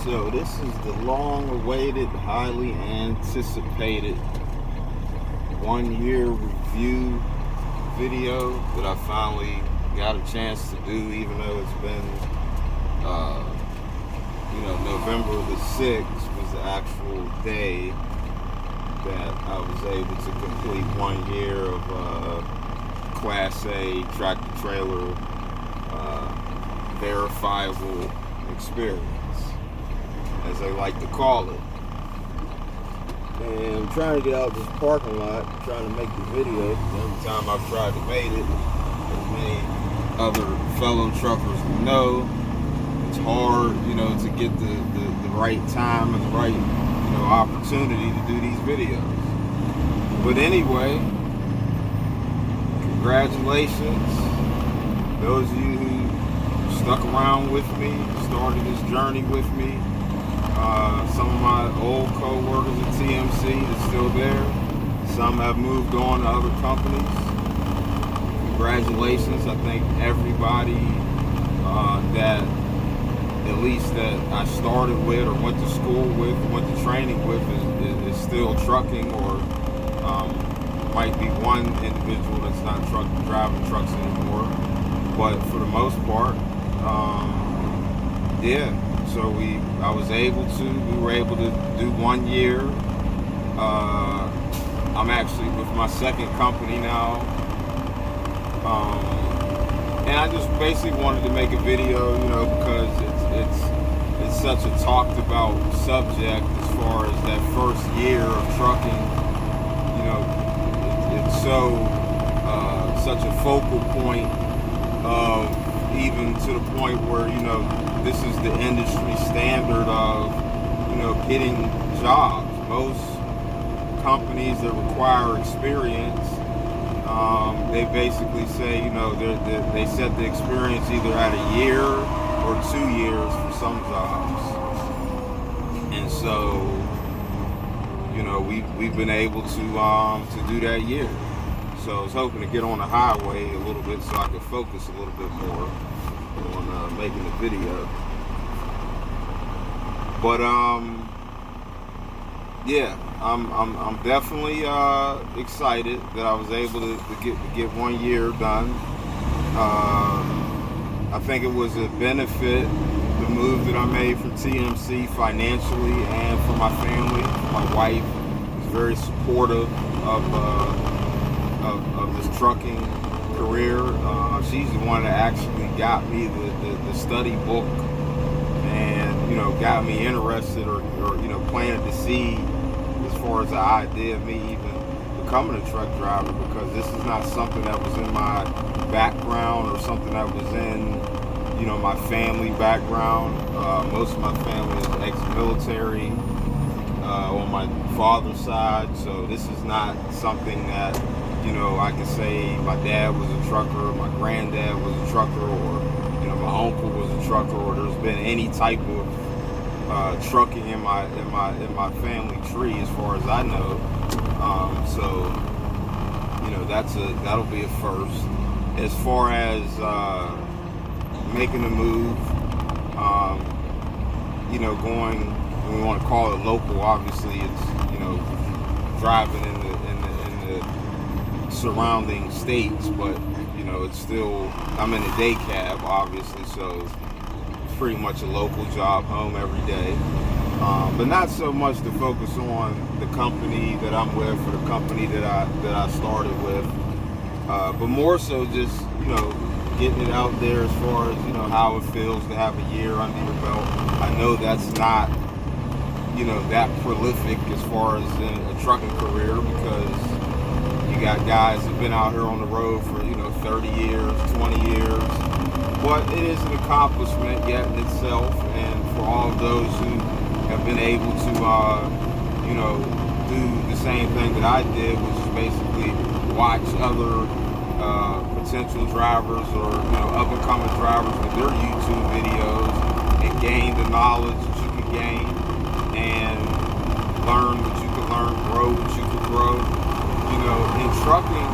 So this is the long-awaited, highly anticipated 1-year review video that I finally got a chance to do, even though it's been, November the 6th was the actual day that I was able to complete 1 year of Class A tractor trailer verifiable experience, as they like to call it. And I'm trying to get out this parking lot, trying to make the video. Every time I've tried to make it, as many other fellow truckers know, it's hard, to get the right time and the right, opportunity to do these videos. But anyway, congratulations. Those of you who stuck around with me, started this journey with me. Some of my old co-workers at TMC that's still there. Some have moved on to other companies. Congratulations. I think everybody that at least that I started with or went to school with, went to training with is still trucking, or might be one individual that's not driving trucks anymore. But for the most part, so we were able to do 1 year. I'm actually with my second company now. And I just basically wanted to make a video, because it's such a talked about subject as far as that first year of trucking. It's so such a focal point of, even to the point where, this is the industry standard of, getting jobs. Most companies that require experience, they basically say, they set the experience either at a year or 2 years for some jobs. And so, we've been able to do that year. So I was hoping to get on the highway a little bit so I could focus a little bit more on making the video. But I'm definitely excited that I was able to get 1 year done. I think it was a benefit, the move that I made from TMC financially and for my family. My wife is very supportive of this trucking career. She's the one that actually got me the study book and, got me interested or planted the seed as far as the idea of me even becoming a truck driver, because this is not something that was in my background or something that was in, my family background. Most of my family is ex-military on my father's side, so this is not something that, I can say my dad was a trucker, my granddad was a trucker, or, my uncle was a trucker, or there's been any type of trucking in my family tree as far as I know. That'll be a first. As far as making a move, going, we want to call it local. Obviously, it's driving in the surrounding states, but it's still, I'm in a day cab, obviously, so it's pretty much a local job, home every day. But not so much to focus on the company that I'm with or the company that I started with, but more so just getting it out there as far as how it feels to have a year under your belt. I know that's not that prolific as far as a trucking career, because you got guys that've been out here on the road for 30 years, 20 years. But it is an accomplishment yet in itself, and for all of those who have been able to do the same thing that I did, which is basically watch other potential drivers or up-and-coming drivers with their YouTube videos and gain the knowledge that you can gain and learn what you can learn, grow what you can grow. In trucking,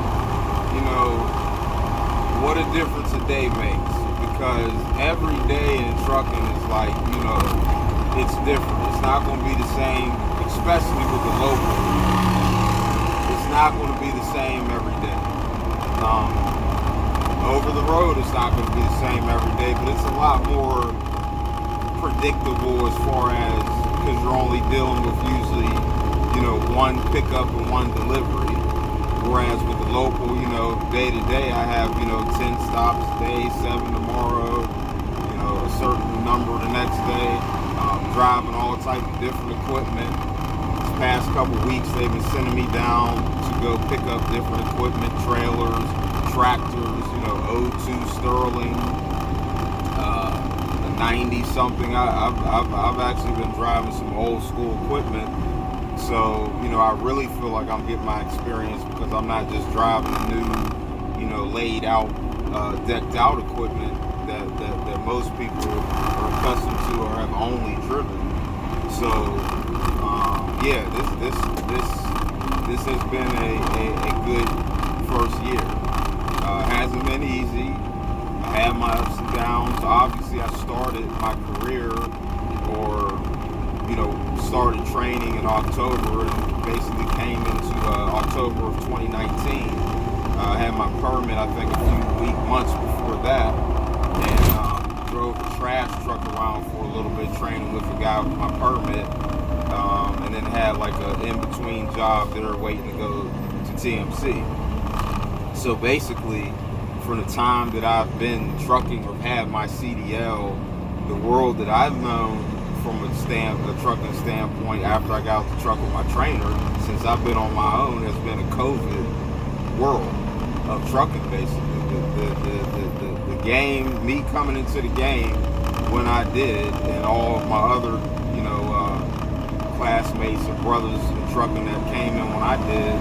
what a difference a day makes, because every day in trucking is like, it's different. It's not going to be the same, especially with the local. It's not going to be the same every day. Over the road, it's not going to be the same every day, but it's a lot more predictable as far as, because you're only dealing with usually, one pickup and one delivery. Whereas with the local, day to day, I have, 10 stops today, 7 tomorrow, a certain number the next day. Driving all types of different equipment. This past couple weeks, they've been sending me down to go pick up different equipment, trailers, tractors, O2 Sterling, a 90 something. I've actually been driving some old school equipment. So, I really feel like I'm getting my experience because I'm not just driving new, laid out, decked out equipment that most people are accustomed to or have only driven. So, this has been a good first year. Hasn't been easy. I had my ups and downs. Obviously, I started my career started training in October and basically came into October of 2019. I had my permit, I think, a few months before that, and drove a trash truck around for a little bit, training with a guy with my permit, and then had like an in-between job there waiting to go to TMC. So basically, from the time that I've been trucking or had my CDL, the world that I've known from a trucking standpoint after I got out the truck with my trainer, since I've been on my own, has been a COVID world of trucking, basically. The game, me coming into the game when I did, and all of my other, classmates or brothers in trucking that came in when I did,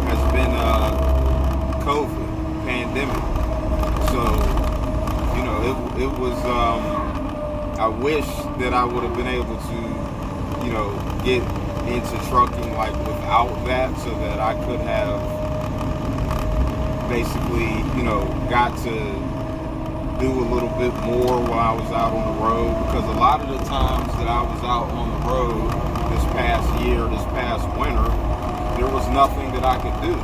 has been COVID, pandemic. So, it was, I wish that I would have been able to, get into trucking like without that, so that I could have basically, got to do a little bit more while I was out on the road. Because a lot of the times that I was out on the road this past year, this past winter, there was nothing that I could do.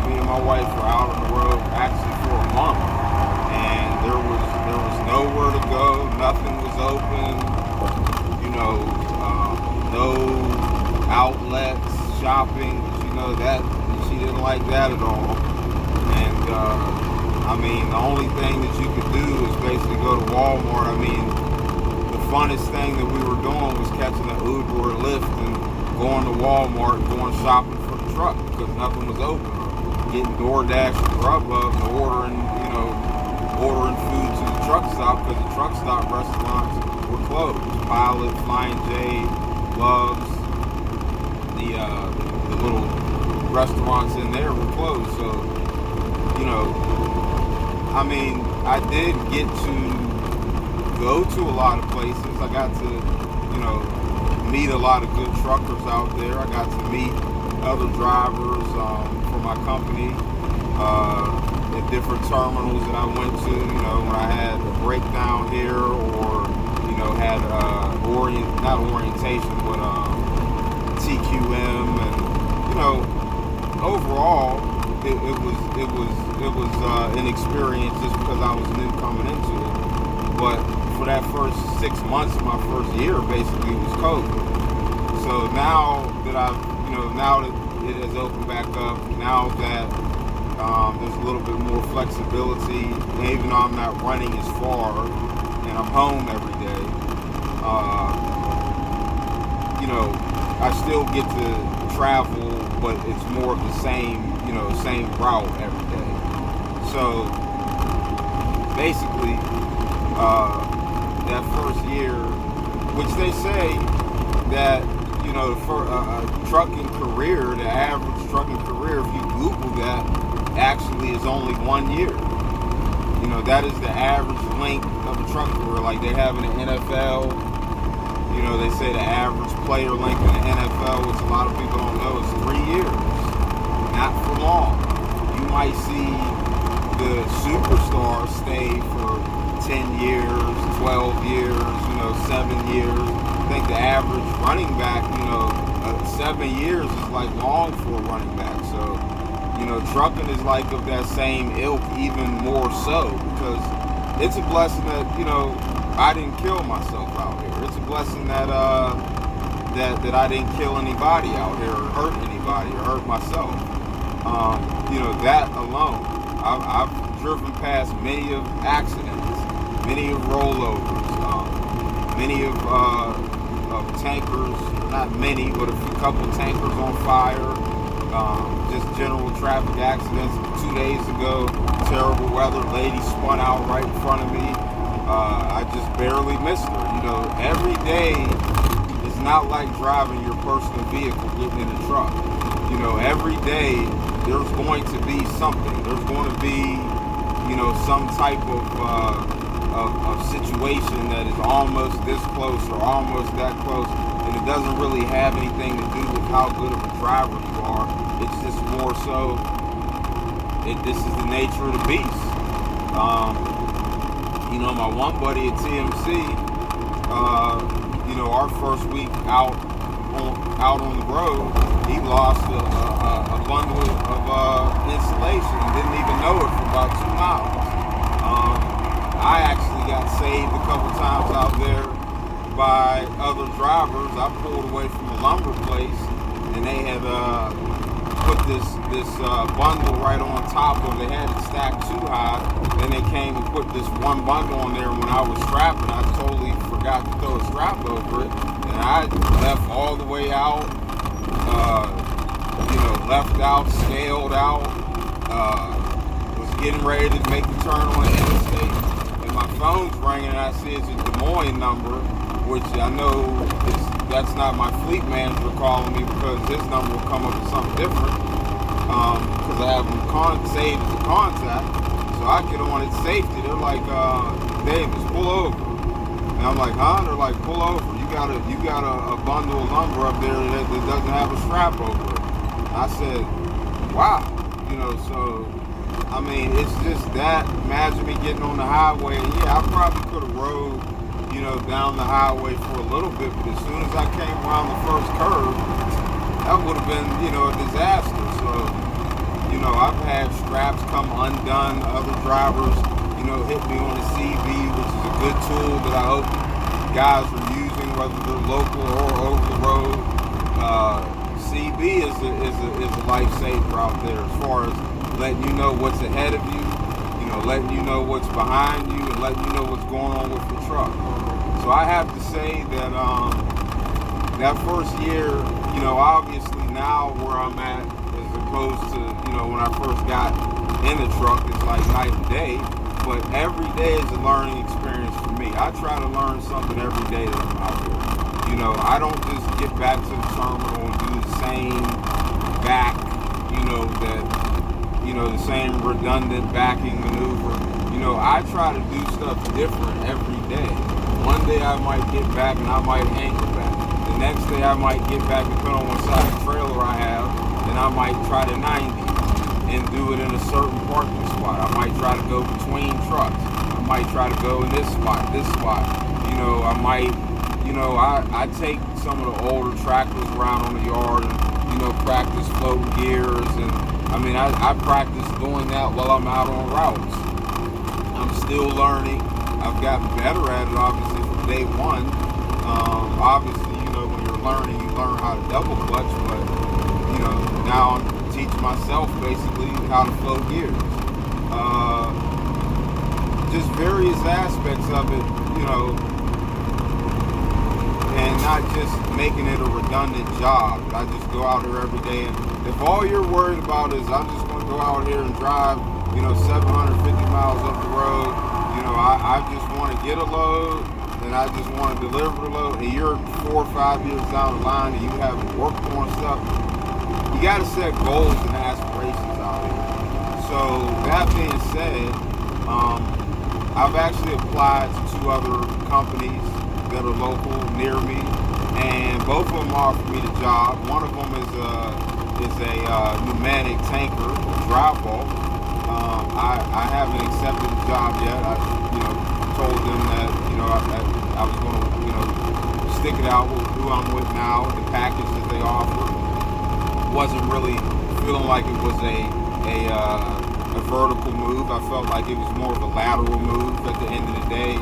Me and my wife were out on the road actually for a month, and there was nowhere to go. Nothing was open. No outlets, shopping. That she didn't like that at all. And the only thing that you could do is basically go to Walmart. The funnest thing that we were doing was catching an Uber or Lyft and going to Walmart and going shopping for the truck because nothing was open. Getting DoorDash and Grubhub and ordering food to the truck stop because the truck stop restaurants were closed. Pilot, Flying J, Loves, the little restaurants in there were closed. So, I did get to go to a lot of places. I got to, meet a lot of good truckers out there. I got to meet other drivers for my company at different terminals that I went to, when I had a breakdown here or, had not orientation, but TQM, and, overall, it was an experience just because I was new coming into it. But for that first 6 months of my first year, basically, was COVID. So now that now that it has opened back up, now that there's a little bit more flexibility, and even though I'm not running as far and I'm home every day, I still get to travel, but it's more of the same route every day. So basically, that first year, which they say that, for a trucking career, the average trucking career, if you Google that, actually is only 1 year. That is the average length of a truck career. Like they have in the NFL, they say the average player length in the NFL, which a lot of people don't know, is 3 years. Not for long. You might see the superstars stay for 10 years, 12 years, 7 years. I think the average running back, 7 years is like long for a running back. So, trucking is like of that same ilk, even more so, because it's a blessing that, I didn't kill myself out here. It's a blessing that that I didn't kill anybody out here or hurt anybody or hurt myself. That alone. I've driven past many of accidents, many of rollovers, many of tankers, not many, but a couple tankers on fire, just general traffic accidents. 2 days ago, terrible weather, lady spun out right in front of me. I just barely missed her. Every day is not like driving your personal vehicle, getting in a truck. Every day there's going to be something. There's going to be, some type of situation that is almost this close or almost that close, and it doesn't really have anything to do with how good of a driver you are. It's just more so, this is the nature of the beast. My one buddy at TMC, our first week out on the road, he lost a bundle of insulation and didn't even know it for about 2 miles. I actually got saved a couple times out there by other drivers. I pulled away from a lumber place, and they had put this bundle right on top of it. They had it stacked too high. Then they came and put this one bundle on there. When I was strapping, I totally forgot to throw a strap over it, and I left all the way out. Left out, scaled out. Was getting ready to make the turn on the interstate, and my phone's ringing, and I see it's a Des Moines number, which I know that's not my fleet manager calling me, because his number will come up with something different, because I have him saved as a contact. So I get on at safety. They're like, Davis, pull over. And I'm like, huh? They're like, pull over. You got a bundle of lumber up there that doesn't have a strap over it. I said, wow. So, it's just that. Imagine me getting on the highway. And yeah, I probably could have rode, down the highway for a little bit, but as soon as I came around the first curve, that would have been, a disaster. So, I've had straps come undone. Other drivers, hit me on the CB, which is a good tool that I hope guys are using, whether they're local or over the road. CB is a lifesaver out there, as far as letting you know what's ahead of you, letting you know what's behind you, and letting you know what's going on with the truck. So I have to say that that first year, obviously now where I'm at, as opposed to, when I first got in the truck, it's like night and day. But every day is a learning experience for me. I try to learn something every day that I'm out here. I don't just get back to the terminal and do the same back, the same redundant backing maneuver. I try to do stuff different every day. One day I might get back and I might anchor back. The next day I might get back, depending on what side of the trailer I have, and I might try to 90 and do it in a certain parking spot. I might try to go between trucks. I might try to go in this spot. I might, I take some of the older tractors around on the yard and, practice floating gears. And I practice doing that while I'm out on routes. I'm still learning. I've gotten better at it, obviously, from day one. Obviously, when you're learning, you learn how to double clutch, but, now I'm teaching myself basically how to float gears. Just various aspects of it, and not just making it a redundant job. I just go out here every day, and if all you're worried about is I'm just going to go out here and drive, 750 miles up the road, I just want to get a load, and I just want to deliver the load, and you're 4 or 5 years down the line and you haven't worked on stuff, you got to set goals and aspirations out here. So that being said, I've actually applied to 2 other companies that are local near me, and both of them offered me the job. One of them is a pneumatic tanker, dry bulk. I accepted the job yet. I, told them that, I was going to, stick it out with who I'm with now. The package that they offer wasn't really feeling like it was a vertical move. I felt like it was more of a lateral move at the end of the day.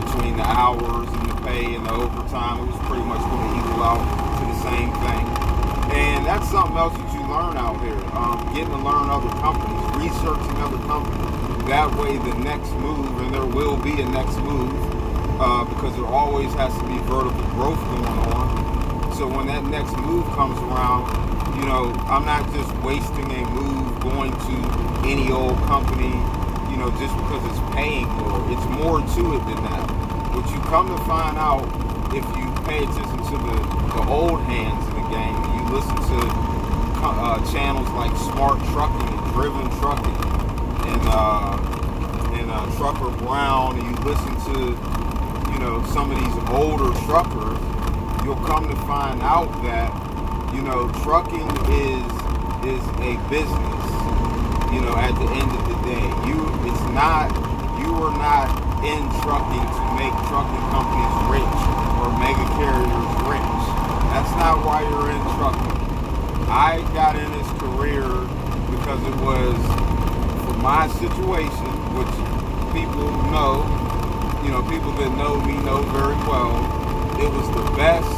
Between the hours and the pay and the overtime, it was pretty much going to equal out to the same thing. And that's something else that you learn out here. Getting to learn other companies, researching other companies. That way the next move, and there will be a next move, because there always has to be vertical growth going on. So when that next move comes around, I'm not just wasting a move going to any old company, just because it's paying more. It's more to it than that. What you come to find out, if you pay attention to the old hands in the game, and you listen to channels like Smart Trucking and Driven Trucking and Trucker Brown, and you listen to some of these older truckers, you'll come to find out that trucking is a business. At the end of the day, you are not in trucking to make trucking companies rich or mega carriers rich. That's not why you're in trucking. I got in this career because it was, for my situation, which people know, people that know me know very well, it was the best,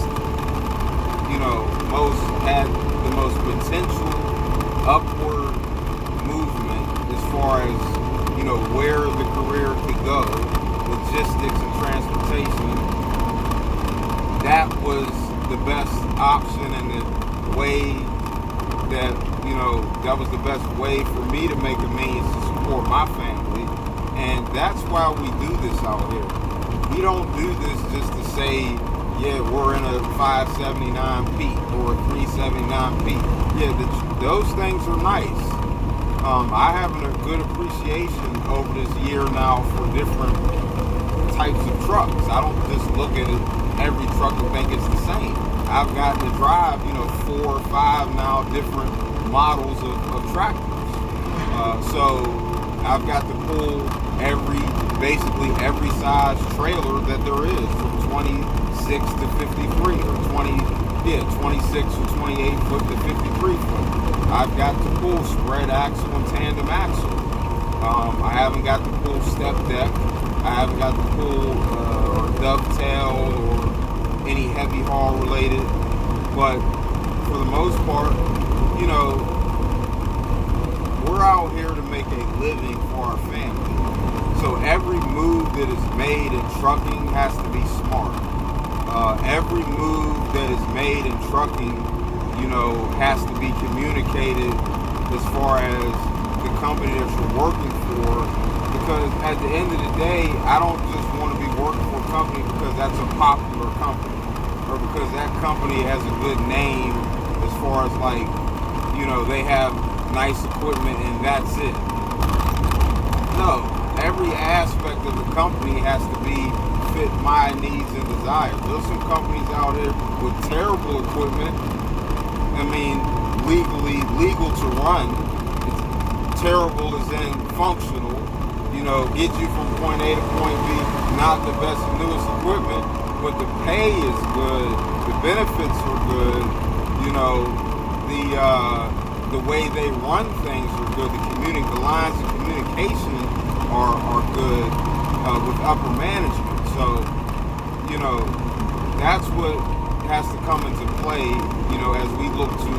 had the most potential upward movement as far as, where the career could go, logistics and transportation. That was the best option and the way that, that was the best way for me to make a means to support my family. And that's why we do this out here. We don't do this just to say, yeah, we're in a 579P or a 379P. Yeah, those things are nice. I have a good appreciation over this year now for different types of trucks. I don't just look at it, every truck and think it's the same. I've gotten to drive, 4 or 5 now different models of tractors. So I've got to pull basically every size trailer that there is, from 26 to 53, or 26 or 28 foot to 53 foot. I've got to pull spread axle and tandem axle. I haven't got to pull step deck. I haven't got to pull or dovetail or any heavy haul related. But for the most part, we're out here to make a living for our family. So every move that is made in trucking has to be smart. Every move that is made in trucking, has to be communicated as far as the company that you're working for. Because at the end of the day, I don't just want to be working for a company because that's a popular company, or because that company has a good name as far as they have nice equipment and that's it. No, every aspect of the company has to fit my needs and desires. There's some companies out here with terrible equipment. I mean, legal to run. It's terrible as in functional. Get you from point A to point B, not the best and newest equipment, but the pay is good, the benefits are good, the way they run things are good, the lines of communication are good with upper management. So, that's what has to come into play, as we look to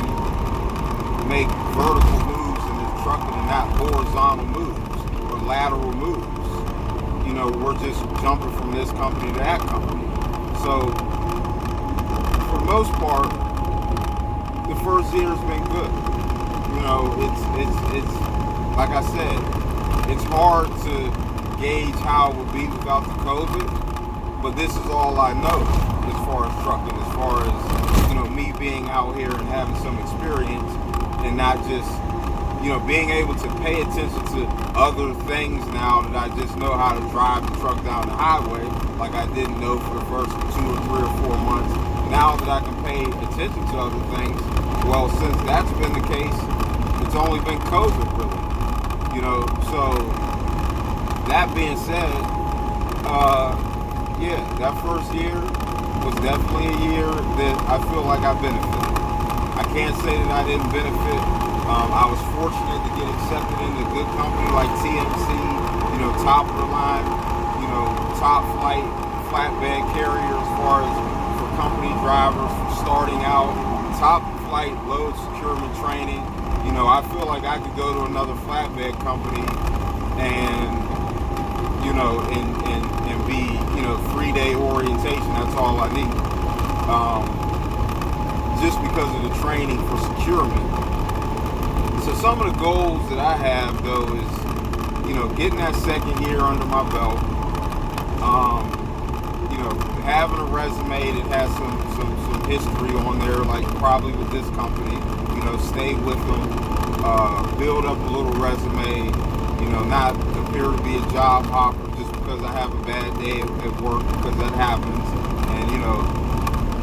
make vertical moves in this trucking and not horizontal moves or lateral moves. We're just jumping from this company to that company. So, for the most part, the first year has been good. It's like I said, it's hard to gauge how it would be without the COVID, but this is all I know as far as trucking, as far as, me being out here and having some experience and not just, being able to pay attention to other things now that I just know how to drive the truck down the highway like I didn't know for the first 2 or 3 or 4 months. Now that I can pay attention to other things, well, since that's been the case, it's only been COVID really, so that being said, yeah, that first year was definitely a year that I feel like I benefited. I can't say that I didn't benefit. I was fortunate to get accepted into a good company like TMC, top of the line, top flight flatbed carrier as far as for company drivers starting out, top flight load securement training. I feel like I could go to another flatbed company and and be 3-day orientation. That's all I need. Just because of the training for securement. So some of the goals that I have though is getting that second year under my belt. Having a resume that has some history on there, like probably with this company. Stay with them, build up a little resume. Not appear to be a job hopper just because I have a bad day at work, because that happens. And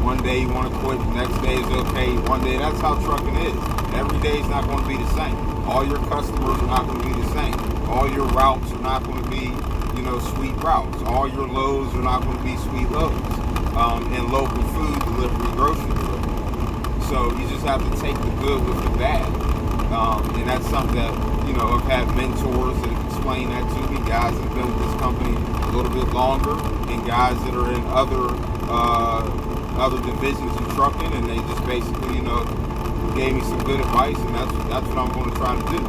one day you want to quit, the next day is okay. One day, that's how trucking is. Every day is not going to be the same. All your customers are not going to be the same. All your routes are not going to be sweet routes. All your loads are not going to be sweet loads. And local food delivery, grocery delivery. So you just have to take the good with the bad. And that's something that, I've had mentors that have explained that to me, guys that have been with this company a little bit longer, and guys that are in other divisions of trucking, and they just basically, gave me some good advice, and that's what I'm going to try to do.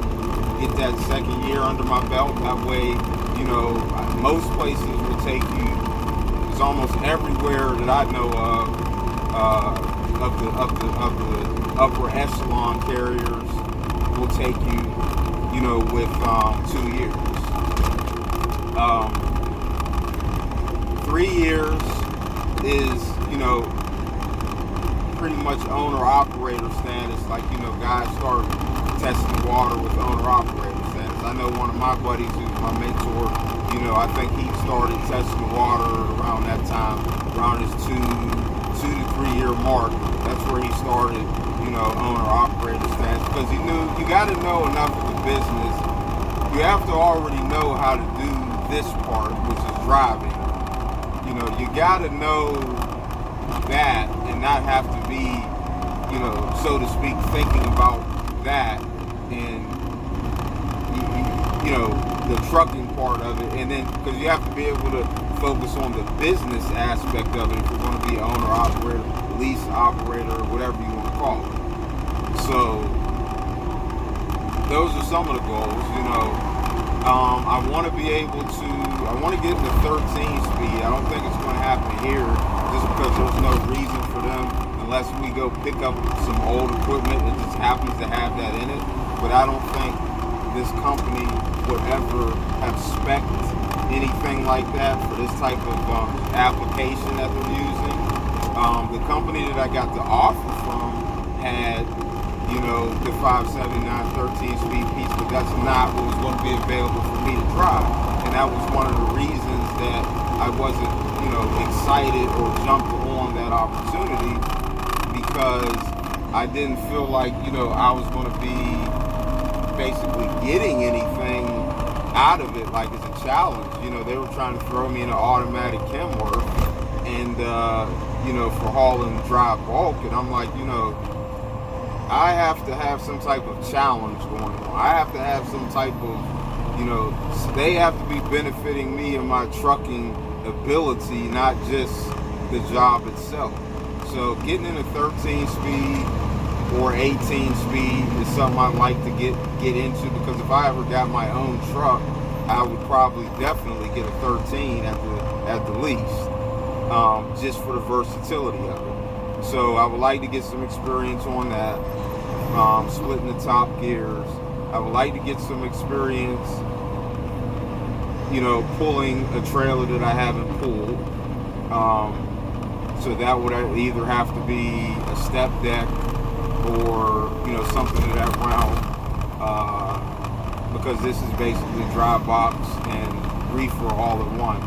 Get that second year under my belt. That way, most places will take you. It's almost everywhere that I know of the upper echelon carriers will take you, with 2 years. 3 years is, pretty much owner-operator status. Like, guys start testing water with owner-operator status. I know one of my buddies who's my mentor, I think he started testing water around that time, around his 2 to 3 year mark. That's where he started, owner-operator status, because he knew you got to know enough of the business. You have to already know how to do this part, which is driving. You got to know that and not have to be, so to speak, thinking about that and, the trucking part of it. And then, because you have to be able to focus on the business aspect of it if you're going to be an owner, operator, lease operator, or whatever you want to call it. So, those are some of the goals, I want to be able to, I want to get into 13 speed. I don't think it's going to happen here just because there's no reason for them unless we go pick up some old equipment that just happens to have that in it. But I don't think this company would ever have spec'd anything like that for this type of application that they're using. The company that I got the offer from had the 579 13-speed piece, but that's not what was going to be available for me to drive. And that was one of the reasons that I wasn't, excited or jumped on that opportunity, because I didn't feel like, I was going to be basically getting anything out of it, like it's a challenge. They were trying to throw me in an automatic Kenworth and, for hauling dry bulk. And I'm like, I have to have some type of challenge going on. I have to have some type of, they have to be benefiting me and my trucking ability, not just the job itself. So getting in a 13 speed or 18 speed is something I'd like to get into, because if I ever got my own truck, I would probably definitely get a 13 at the least, just for the versatility of it. So I would like to get some experience on that, splitting the top gears. I would like to get some experience, pulling a trailer that I haven't pulled. So that would either have to be a step deck or, something of that realm. Because this is basically dry box and reefer all at once.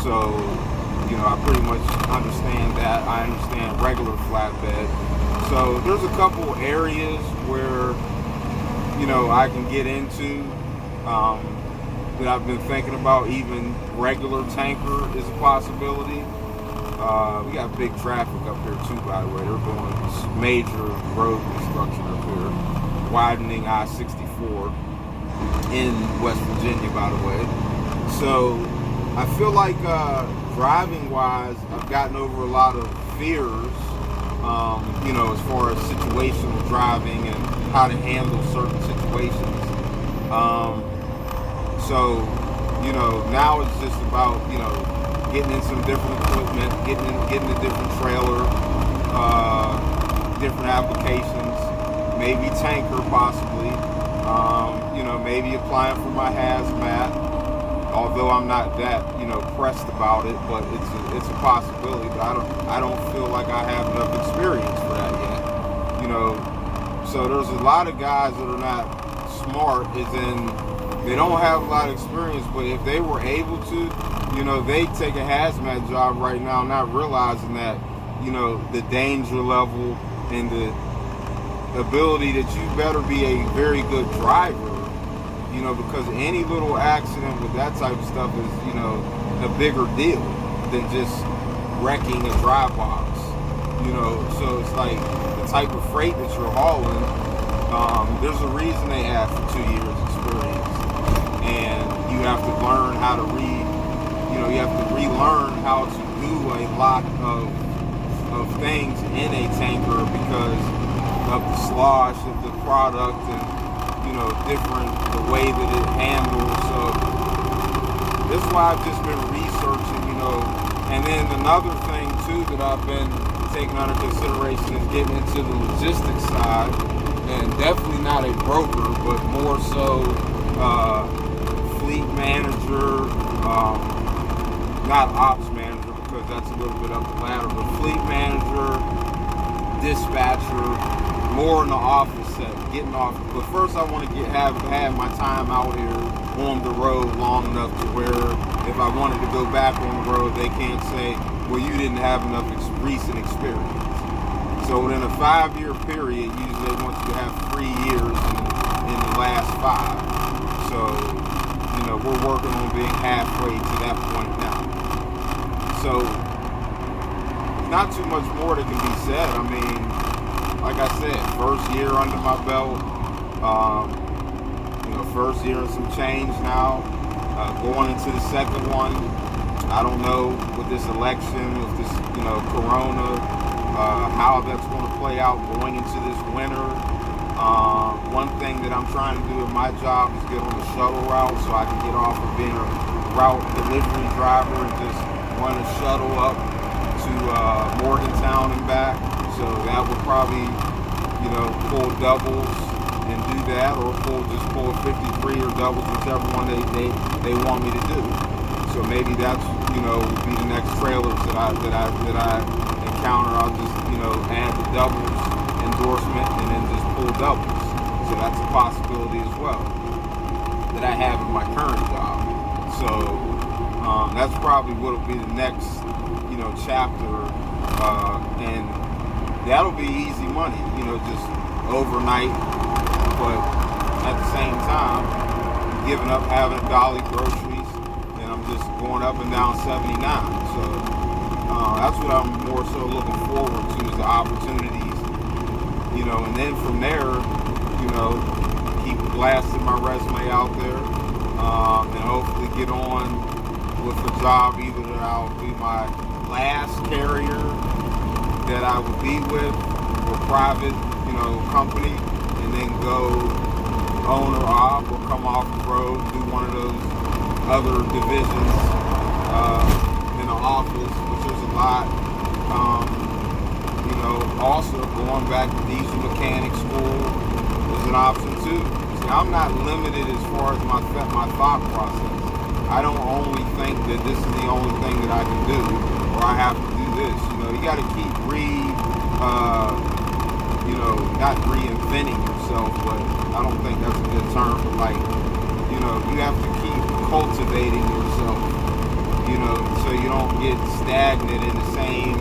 So, I pretty much understand that. I understand regular flatbed. So there's a couple areas where, I can get into. that I've been thinking about. Even regular tanker is a possibility. We got big traffic up here too, by the way. They're doing major road construction up here, widening I-64 in West Virginia, by the way. So I feel like driving wise, I've gotten over a lot of fears, as far as situational driving and how to handle certain situations. So now it's just about, getting in some different equipment, getting a different trailer, different applications, maybe tanker possibly, maybe applying for my hazmat, although I'm not that, pressed about it, but it's a possibility, but I don't feel like I have enough experience for that yet, so there's a lot of guys that are not smart, as in they don't have a lot of experience, but if they were able to, they take a hazmat job right now, not realizing that, the danger level and the ability that you better be a very good driver, because any little accident with that type of stuff is, a bigger deal than just wrecking a dry box, so it's like the type of freight that you're hauling, there's a reason they ask for 2 years experience, and you have to learn how to you have to relearn how to do a lot of things in a tanker because of the slosh of the product and, different, the way that it handles. So this is why I've just been researching, and then another thing too that I've been taking under consideration is getting into the logistics side, and definitely not a broker, but more so fleet manager, not ops manager because that's a little bit up the ladder, but fleet manager, dispatcher, more in the office set, getting off. But first I want to have my time out here on the road long enough to where if I wanted to go back on the road, they can't say, well, you didn't have enough recent experience. So within a 5-year period, usually they want you to have 3 years in the last 5. So, we're working on being halfway to that point now. So, not too much more that can be said. I mean, like I said, first year under my belt, first year and some change now, going into the second one. I don't know with this election, with this, corona, how that's going to play out going into this winter. One thing that I'm trying to do in my job is get on the shuttle route so I can get off of being a route delivery driver and just run a shuttle up to Morgantown and back. So that would probably, pull doubles and do that, or pull 53 or doubles, whichever one they want me to do. So maybe that's, would be the next trailers that I encounter. I'll just, add the doubles endorsement and then just pull doubles. So that's a possibility as well that I have in my current job. So that's probably what will be the next, chapter, and that'll be easy money, just overnight. But at the same time, giving up having a dolly groceries, and I'm just going up and down 79. So that's what I'm more so looking forward to, is the opportunities, and then from there, keep blasting my resume out there, and hopefully get on with a job either that I'll be my last carrier that I would be with, or private, company, and then go owner op or come off the road, do one of those other divisions in the office, which is a lot. Also going back to diesel mechanic school is an option too. See, I'm not limited as far as my thought process. I don't only think that this is the only thing that I can do, or I have to do this. You got to keep not reinventing yourself, but I don't think that's a good term, but like, you have to keep cultivating yourself, so you don't get stagnant in the same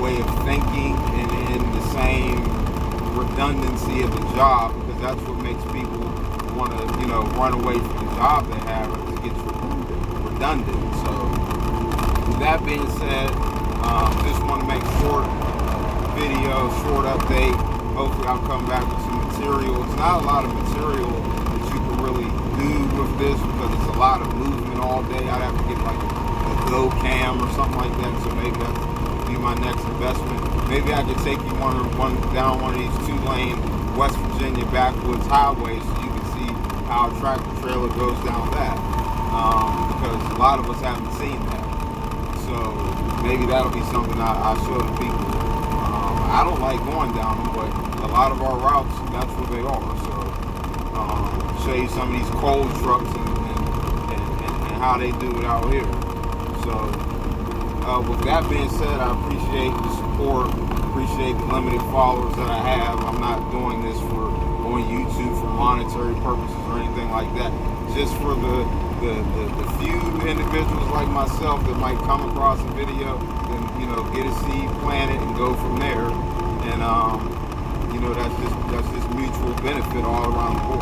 way of thinking and in the same redundancy of the job, because that's what makes people want to, run away from the job they have. It just gets redundant. So with that being said, just want to make short video, short update. Hopefully I'll come back with some material. It's not a lot of material that you can really do with this because it's a lot of movement all day. I'd have to get like a Go Cam or something like that. So maybe that would be my next investment. Maybe I could take you down one of these 2-lane West Virginia backwoods highways so you can see how a tractor trailer goes down that. Because a lot of us haven't seen that. So maybe that'll be something I show the people. I don't like going down them, but a lot of our routes, that's where they are. So show you some of these coal trucks and how they do it out here. So with that being said, I appreciate the support, appreciate the limited followers that I have. I'm not doing this on YouTube for monetary purposes or anything like that. Just for the few individuals like myself that might come across a video and get a seed planted and go from there. And that's just mutual benefit all around the board.